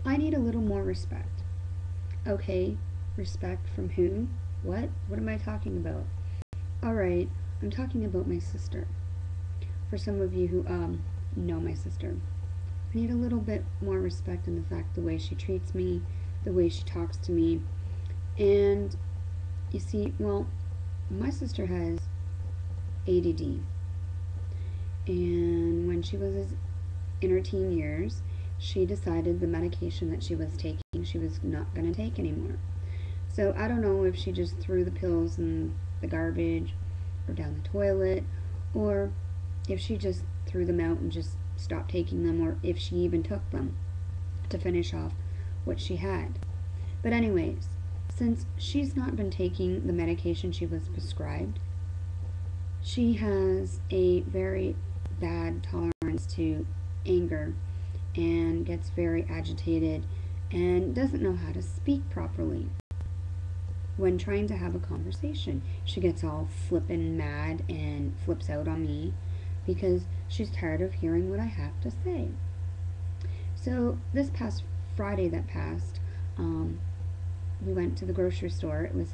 I need a little more respect. Okay, respect from who? What? What am I talking about? Alright, I'm talking about my sister. For some of you who know my sister, I need a little bit more respect in the fact the way she treats me, the way she talks to me. And you see, well, my sister has ADD. And when she was in her teen years, she decided the medication that she was taking, she was not going to take anymore. So I don't know if she just threw the pills in the garbage or down the toilet, or if she just threw them out and just stopped taking them, or if she even took them to finish off what she had. But, anyways, since she's not been taking the medication she was prescribed, she has a very bad tolerance to anger and gets very agitated and doesn't know how to speak properly. When trying to have a conversation, she gets all flippin' mad and flips out on me because she's tired of hearing what I have to say. So this past Friday that passed, we went to the grocery store. It was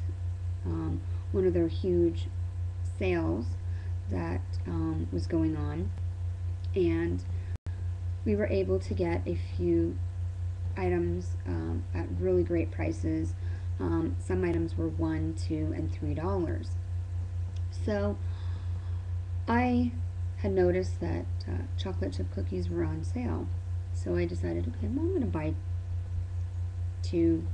one of their huge sales that was going on, and we were able to get a few items at really great prices. Some items were $1, $2, and $3. So I had noticed that chocolate chip cookies were on sale. So I decided, okay, well, I'm going to buy two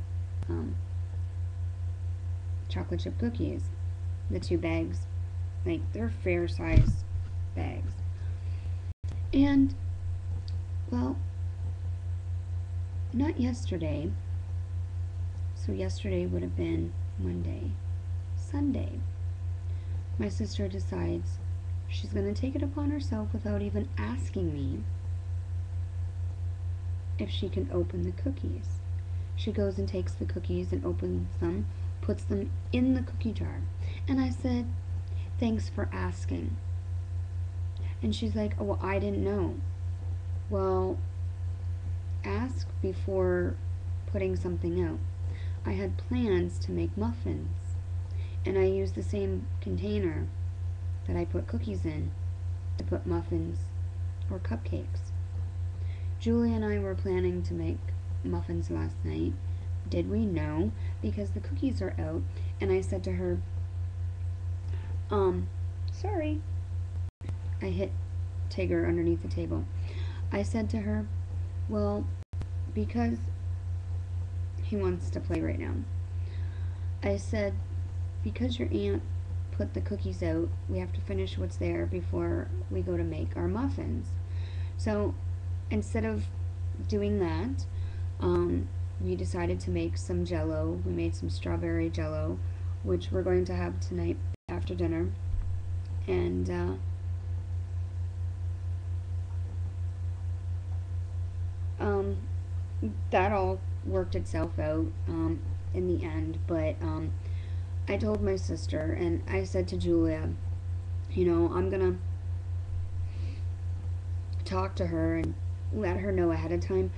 chocolate chip cookies. The two bags, like, they're fair sized bags. And, well, not yesterday. So yesterday would have been Monday. Sunday, my sister decides she's going to take it upon herself without even asking me if she can open the cookies. She goes and takes the cookies and opens them, puts them in the cookie jar. And I said, thanks for asking. And she's like, oh, well, I didn't know. Well, ask before putting something out. I had plans to make muffins, and I used the same container that I put cookies in to put muffins or cupcakes. Julie and I were planning to make muffins last night. Did we? No, because the cookies are out, and I said to her, sorry. I hit Tigger underneath the table. I said to her, well, because he wants to play right now. I said, because your aunt put the cookies out, we have to finish what's there before we go to make our muffins. So instead of doing that, we decided to make some jello. We made some strawberry jello, which we're going to have tonight after dinner. And that all worked itself out in the end. But I told my sister, and I said to Julia, I'm gonna talk to her and let her know ahead of time.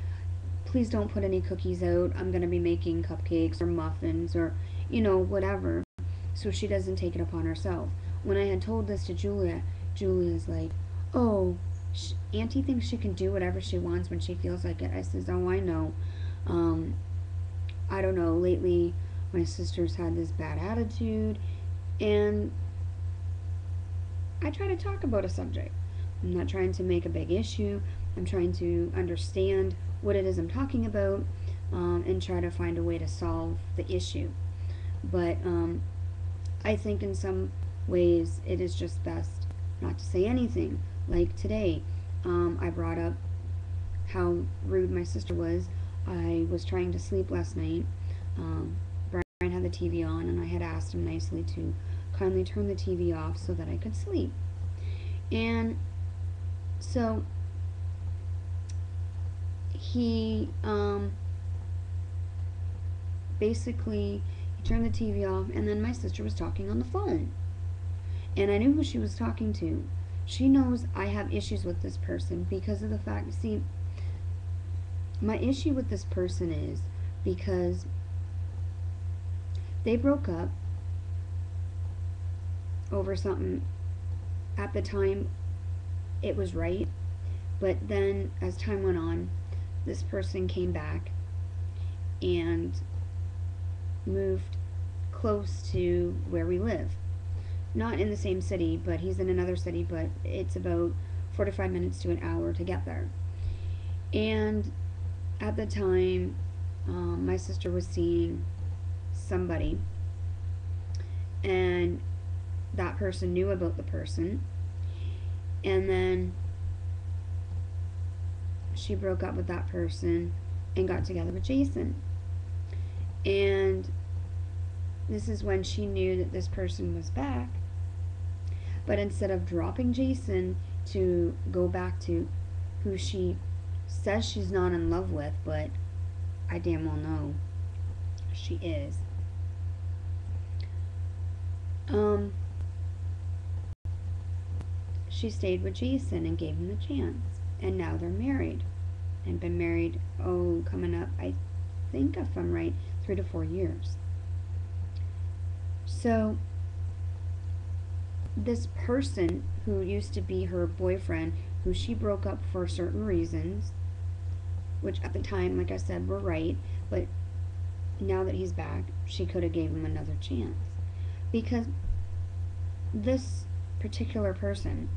Please don't put any cookies out. I'm gonna be making cupcakes or muffins or whatever, so she doesn't take it upon herself. When I had told this to Julia, Julia's like, oh, Auntie thinks she can do whatever she wants when she feels like it. I says, oh, I know. I don't know, lately my sister's had this bad attitude, and I try to talk about a subject. I'm not trying to make a big issue. I'm trying to understand what it is I'm talking about, and try to find a way to solve the issue. But I think in some ways it is just best not to say anything. Like today, I brought up how rude my sister was. I was trying to sleep last night. Brian had the TV on, and I had asked him nicely to kindly turn the TV off so that I could sleep. And so he basically he turned the TV off, and then my sister was talking on the phone. And I knew who she was talking to. She knows I have issues with this person because of the fact, see, My issue with this person is because they broke up over something. At the time it was right, but then as time went on, this person came back and moved close to where we live. Not in the same city, but he's in another city, but it's about 45 minutes to an hour to get there. And at the time, my sister was seeing somebody, and that person knew about the person, and then she broke up with that person and got together with Jason. And this is when she knew that this person was back, but instead of dropping Jason to go back to who she says she's not in love with, but I damn well know she is, she stayed with Jason and gave him the chance. And now they're married. And been married, coming up, I think if I'm right, 3 to 4 years. So, this person who used to be her boyfriend, who she broke up for certain reasons, which at the time, like I said, were right, but now that he's back, she could have gave him another chance. Because this particular person,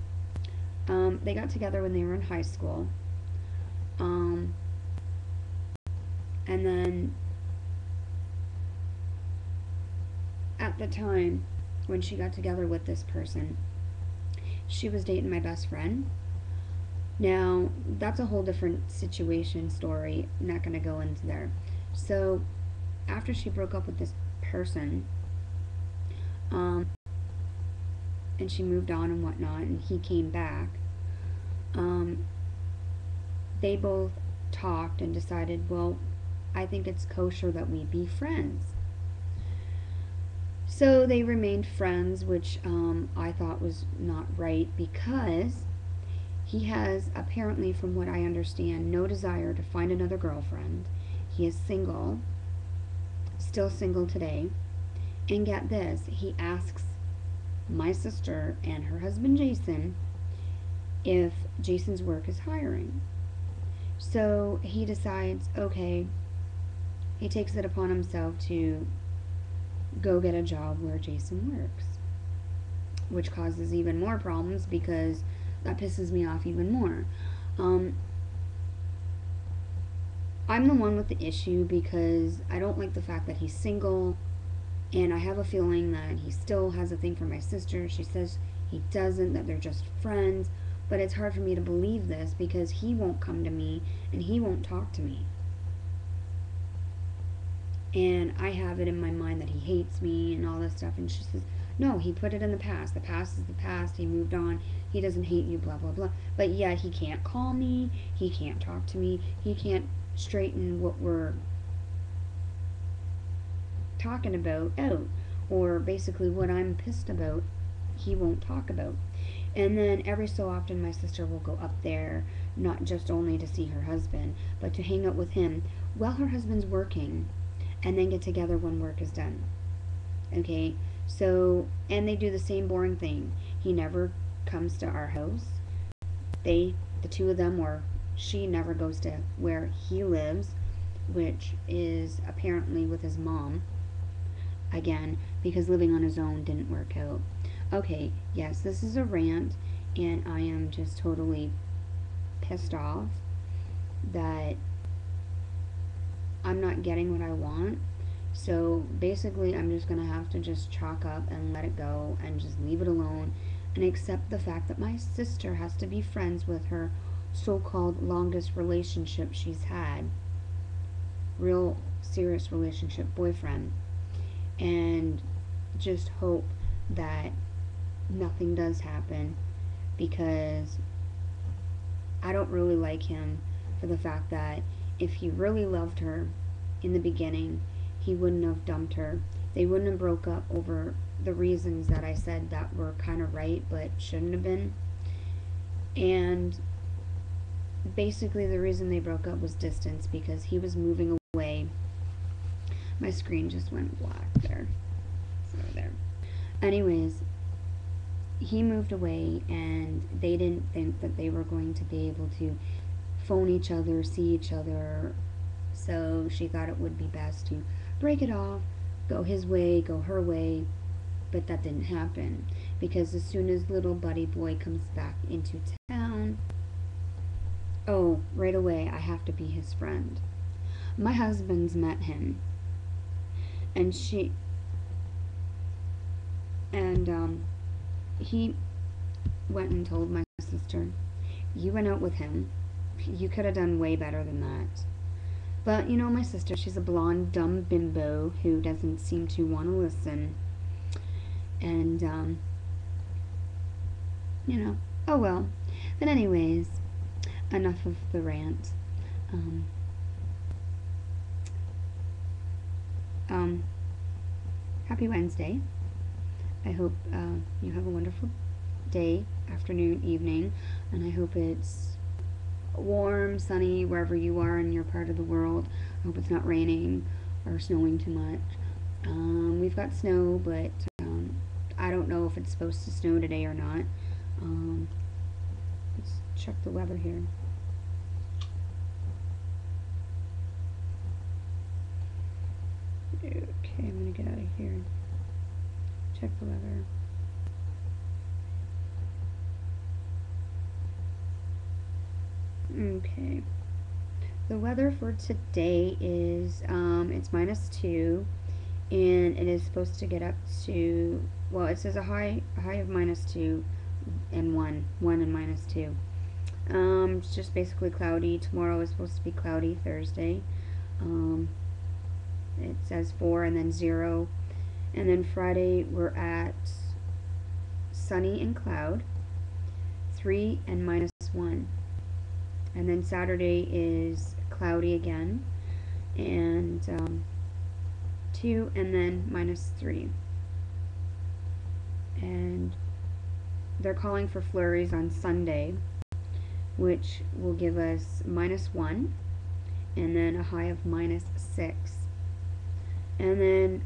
they got together when they were in high school, and then at the time when she got together with this person, she was dating my best friend. Now, that's a whole different situation, story. I'm not going to go into there. So, after she broke up with this person, and she moved on and whatnot, and he came back, they both talked and decided, well, I think it's kosher that we be friends. So they remained friends, which I thought was not right, because he has, apparently, from what I understand, no desire to find another girlfriend. He is single, still single today. And get this, he asks my sister and her husband Jason if Jason's work is hiring. So he decides, okay, he takes it upon himself to go get a job where Jason works, which causes even more problems because that pisses me off even more. I'm the one with the issue because I don't like the fact that he's single, and I have a feeling that he still has a thing for my sister. She says he doesn't, that they're just friends, but it's hard for me to believe this because he won't come to me and he won't talk to me. And I have it in my mind that he hates me and all this stuff, and she says, no, he put it in the past. The past is the past. He moved on. He doesn't hate you, blah, blah, blah. But yeah, he can't call me. He can't talk to me. He can't straighten what we're talking about out. Or basically what I'm pissed about, he won't talk about. And then every so often my sister will go up there, not just only to see her husband, but to hang out with him while her husband's working, and then get together when work is done. Okay? So, and they do the same boring thing. He never comes to our house. The two of them, or she never goes to where he lives, which is apparently with his mom. Again, because living on his own didn't work out. Okay, yes, this is a rant, and I am just totally pissed off that I'm not getting what I want. So basically, I'm just going to have to just chalk up and let it go and just leave it alone and accept the fact that my sister has to be friends with her so-called longest relationship she's had, real serious relationship, boyfriend, and just hope that nothing does happen, because I don't really like him for the fact that if he really loved her in the beginning, he wouldn't have dumped her. They wouldn't have broke up over the reasons that I said that were kind of right but shouldn't have been. And basically the reason they broke up was distance, because he was moving away. My screen just went black there. So there. Anyways, he moved away, and they didn't think that they were going to be able to phone each other, see each other. So she thought it would be best to break it off, go his way, go her way. But that didn't happen, because as soon as little buddy boy comes back into town, oh, right away, I have to be his friend. My husband's met him, and he went and told my sister, "You went out with him. You could have done way better than that." But, my sister, she's a blonde, dumb bimbo who doesn't seem to want to listen. And, oh well. But anyways, enough of the rant. Happy Wednesday. I hope you have a wonderful day, afternoon, evening, and I hope it's warm, sunny, wherever you are in your part of the world. I hope it's not raining or snowing too much. We've got snow, but I don't know if it's supposed to snow today or not. Let's check the weather here. Okay, I'm gonna get out of here. Check the weather. Okay. The weather for today is it's -2, and it is supposed to get up to, well, it says a high of -2 and 1 and -2. It's just basically cloudy. Tomorrow is supposed to be cloudy. Thursday, it says 4 and then 0, and then Friday we're at sunny and cloud, 3 and -1, and then Saturday is cloudy again, and 2 and then -3. And they're calling for flurries on Sunday, which will give us -1 and then a high of -6. And then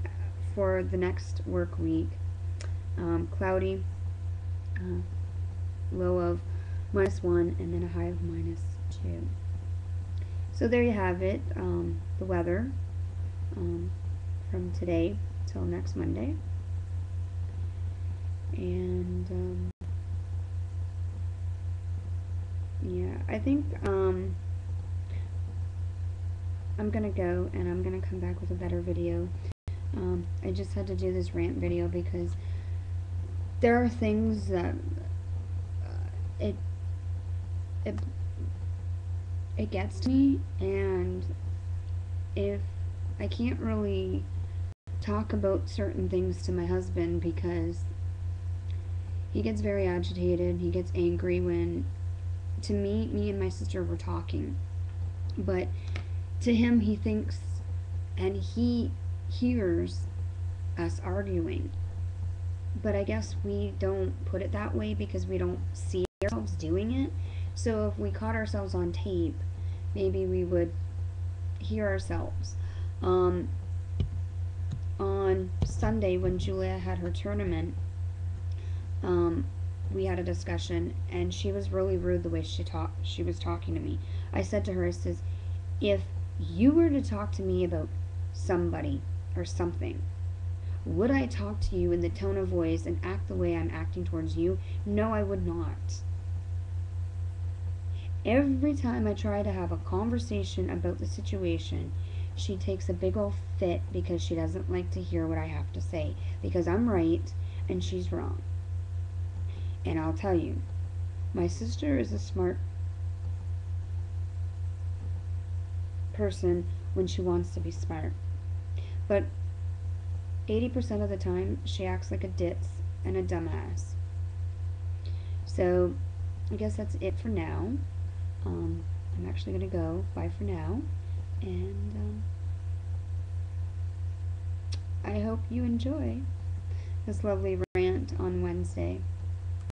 for the next work week, cloudy, low of -1 and then a high of -2. So there you have it, the weather from today till next Monday. And yeah, I think I'm gonna go, and I'm gonna come back with a better video. I just had to do this rant video because there are things that it gets to me, and if I can't really talk about certain things to my husband because he gets very agitated, he gets angry when, to me and my sister were talking, but to him, he thinks and he hears us arguing. But I guess we don't put it that way because we don't see ourselves doing it. So if we caught ourselves on tape, maybe we would hear ourselves. On Sunday when Julia had her tournament, we had a discussion, and she was really rude the way she was talking to me. I said to her, I says, if you were to talk to me about somebody or something, would I talk to you in the tone of voice and act the way I'm acting towards you? No, I would not. Every time I try to have a conversation about the situation, she takes a big old fit because she doesn't like to hear what I have to say, because I'm right and she's wrong. And I'll tell you, my sister is a smart person when she wants to be smart, but 80% of the time she acts like a ditz and a dumbass. So I guess that's it for now. I'm actually gonna go. Bye for now, and I hope you enjoy this lovely rant on Wednesday.